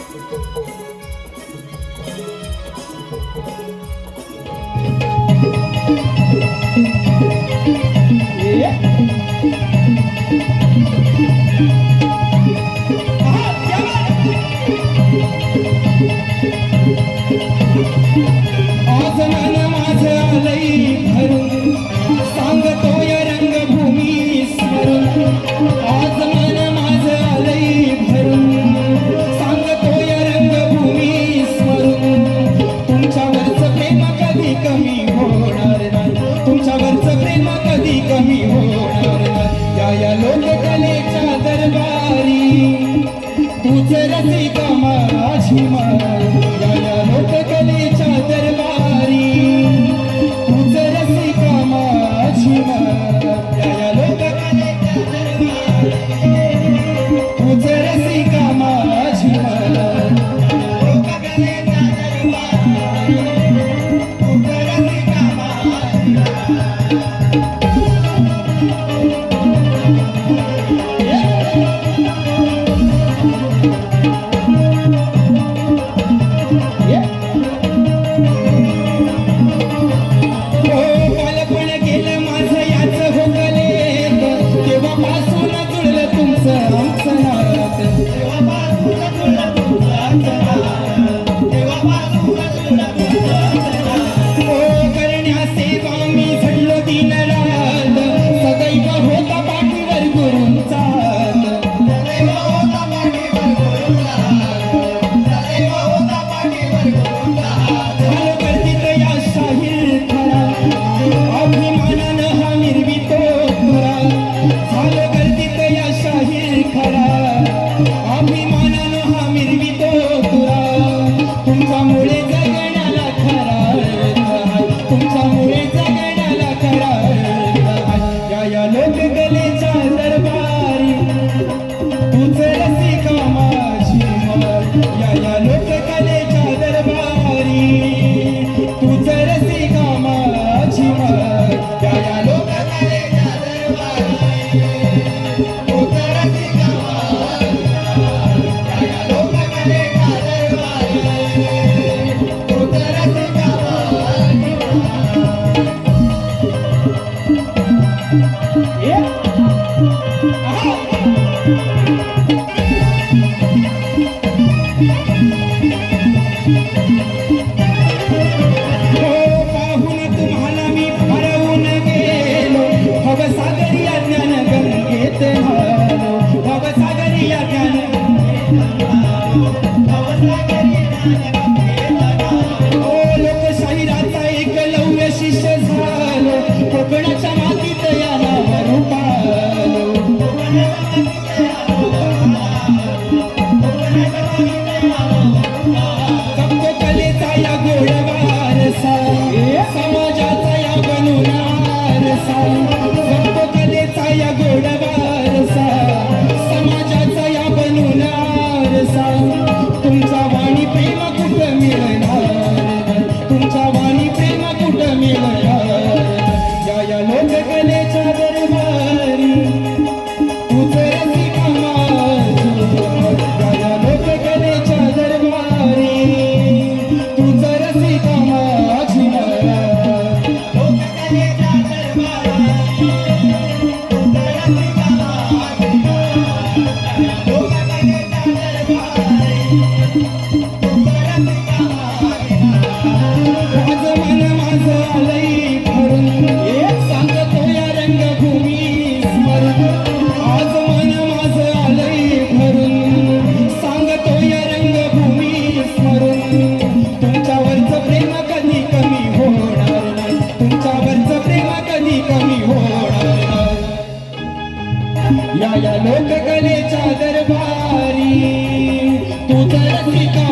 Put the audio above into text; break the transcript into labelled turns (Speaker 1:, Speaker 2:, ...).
Speaker 1: आज मन माझं आलंय भरून सांगतो या रंगभूमी स्मरून आज मन माझं आलंय भरून सांगतो या रंगभूमी स्मरून तुमच्यावरचं प्रेम कधी कमी होणार नाही तुमच्यावरचं प्रेम कधी कमी होणार नाही या लोककलेच्या दरबारी तूच रसिका माझी या लोककलेच्या दरबारी तूच रसिका माझी या लोककलेच्या दरबारी तूच रसिका माझी लोककलेच्या दरबारी तूच रसिका तुमच्यामुळे जगण्याला खरा तुमच्यामुळे जगण्याला खरा या लोककलेच्या दरबारी तूच रसिका माझी या लोककलेच्या दरबारी तूच रसिका माझी या लोककलेच्या दरबारी तूच रसिका या लोककलेच्या लोकशाहीराचा एकलव्य शिष्य झालो कोकणाच्या मातीत या नावावर पालो जपतो कलेचा या गोड वारसा समाजाचा या बनून आरसा जपतो कलेचा या गोड वारसा समाजाचा या बनून आरसा तुमचा वाणी प्रेम कुठं मिळणार तुमचा वाणी प्रेम कुठं मिळणार या लोककलेच्या दरबारी तूच रसिका माझी या लोककलेच्या दरबारी तूच रसिका माझी लोककलेच्या दरबारी तूच रसिका माझी लोककलेच्या दरबारी आज मन माझं आलंय भरून सांगतो या रंगभूमी स्मरून आज मन माझं आलंय भरून सांगतो या रंगभूमी स्मरून तुमच्यावरचं प्रेम कधी कमी होणार नाही तुमच्यावरचं प्रेम कधी कमी होणार नाही या लोककलेच्या दरबारी तूच रसिका